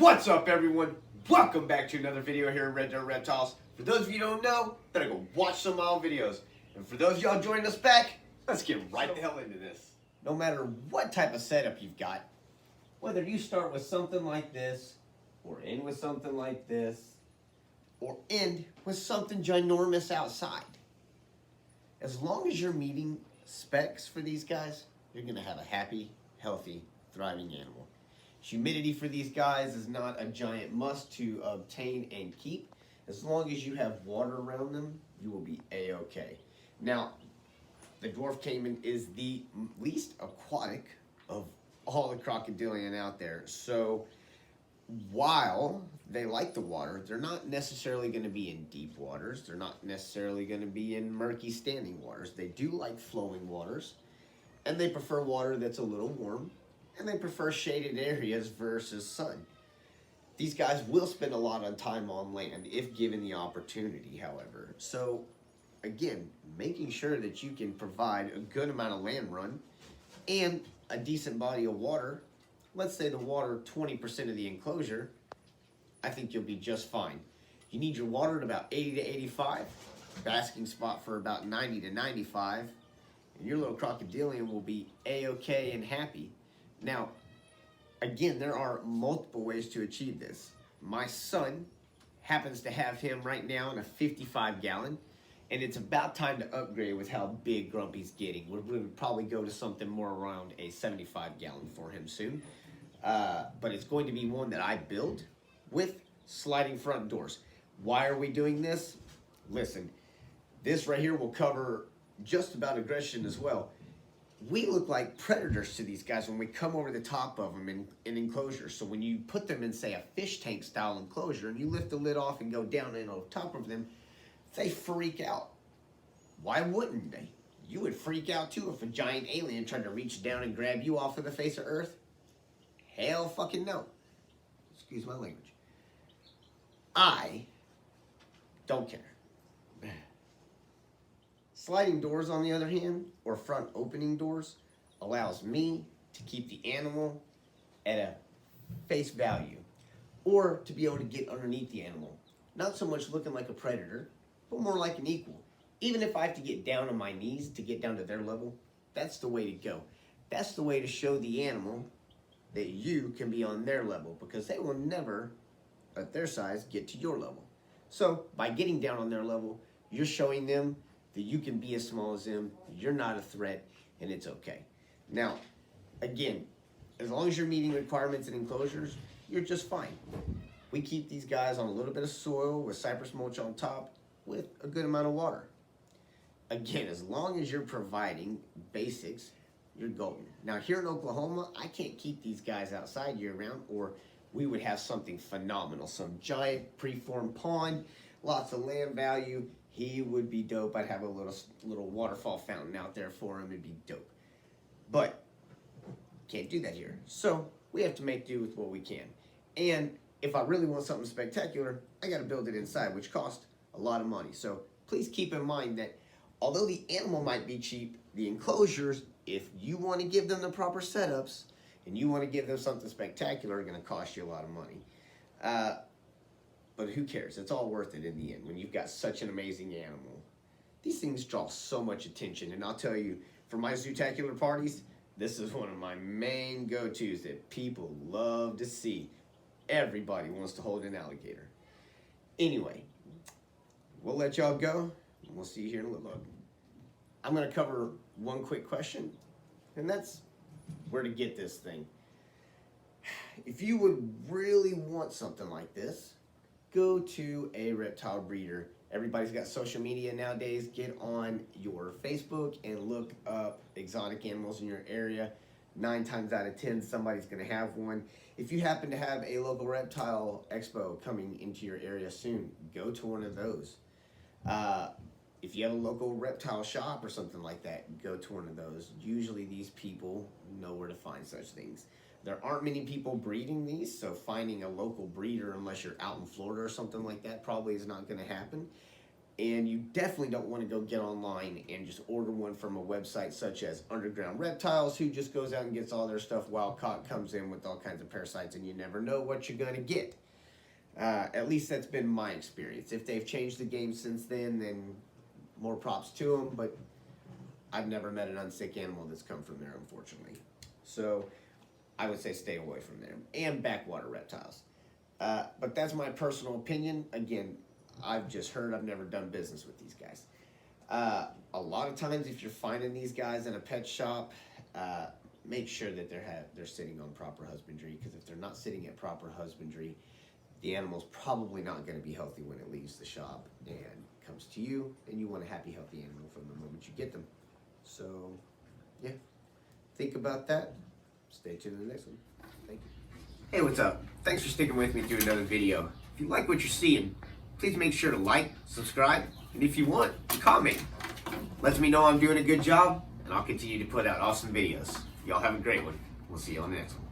What's up, everyone? Welcome back to another video here at Red Dirt Reptiles. For those of you who don't know, better go watch some of my old videos. And for those of y'all joining us back, let's get right the hell into this. No matter what type of setup you've got, whether you start with something like this, or end with something like this, or end with something ginormous outside, as long as you're meeting specs for these guys, you're going to have a happy, healthy, thriving animal. Humidity for these guys is not a giant must to obtain and keep. As long as you have water around them, you will be a-okay. Now, the dwarf caiman is the least aquatic of all the crocodilian out there. So while they like the water, they're not necessarily going to be in deep waters. They're not necessarily going to be in murky standing waters. They do like flowing waters, and they prefer water that's a little warm, and they prefer shaded areas versus sun. These guys will spend a lot of time on land if given the opportunity, however. So again, making sure that you can provide a good amount of land run and a decent body of water. Let's say the water 20% of the enclosure, I think you'll be just fine. You need your water at about 80 to 85, basking spot for about 90 to 95, and your little crocodilian will be a-okay and happy. Now, again, there are multiple ways to achieve this. My son happens to have him right now in a 55 gallon, and it's about time to upgrade with how big Grumpy's getting. We're going to probably go to something more around a 75 gallon for him soon. But it's going to be one that I build with sliding front doors. Why are we doing this? Listen, this right here will cover just about aggression as well. We look like predators to these guys when we come over the top of them in enclosures. So when you put them in, say, a fish tank style enclosure and you lift the lid off and go down and on top of them, they freak out. Why wouldn't they? You would freak out too if a giant alien tried to reach down and grab you off of the face of Earth. Hell fucking no. Excuse my language. I don't care. Sliding doors, on the other hand, or front opening doors, allows me to keep the animal at a face value, or to be able to get underneath the animal. Not so much looking like a predator, but more like an equal. Even if I have to get down on my knees to get down to their level, that's the way to go. That's the way to show the animal that you can be on their level, because they will never, at their size, get to your level. So by getting down on their level, you're showing them that you can be as small as them, you're not a threat, and it's okay. Now, again, as long as you're meeting requirements and enclosures, you're just fine. We keep these guys on a little bit of soil with cypress mulch on top with a good amount of water. Again, as long as you're providing basics, you're golden. Now, here in Oklahoma, I can't keep these guys outside year-round, or we would have something phenomenal. Some giant preformed pond, lots of land value. He would be dope. I'd have a little waterfall fountain out there for him. It'd be dope. But can't do that here. So we have to make do with what we can. And if I really want something spectacular, I got to build it inside, which costs a lot of money. So please keep in mind that although the animal might be cheap, the enclosures, if you want to give them the proper setups and you want to give them something spectacular, are going to cost you a lot of money. But who cares? It's all worth it in the end when you've got such an amazing animal. These things draw so much attention, and I'll tell you, for my zootacular parties, this is one of my main go-tos that people love to see. Everybody wants to hold an alligator. Anyway, we'll let y'all go, and we'll see you here in a little bit. I'm going to cover one quick question, and that's where to get this thing. If you would really want something like this, go to a reptile breeder. Everybody's got social media nowadays. Get on your Facebook and look up exotic animals in your area. 9 times out of 10, somebody's going to have one. If you happen to have a local reptile expo coming into your area soon, go to one of those. If you have a local reptile shop or something like that, go to one of those. Usually these people know where to find such things. There aren't many people breeding these, so finding a local breeder, unless you're out in Florida or something like that, probably is not going to happen. And you definitely don't want to go get online and just order one from a website such as Underground Reptiles, who just goes out and gets all their stuff wild caught, comes in with all kinds of parasites, and you never know what you're going to get. At least that's been my experience. If they've changed the game since then more props to them, but I've never met an unsick animal that's come from there, unfortunately. So I would say stay away from them and backwater reptiles. But that's my personal opinion. Again, I've just heard, I've never done business with these guys. A lot of times if you're finding these guys in a pet shop, make sure that they're sitting on proper husbandry, because if they're not sitting at proper husbandry, the animal's probably not going to be healthy when it leaves the shop and comes to you, and you want a happy, healthy animal from the moment you get them. So, yeah, think about that. Stay tuned to the next one. Thank you. Hey, what's up? Thanks for sticking with me through another video. If you like what you're seeing, please make sure to like, subscribe, and if you want, comment. Lets me know I'm doing a good job, and I'll continue to put out awesome videos. Y'all have a great one. We'll see you on the next one.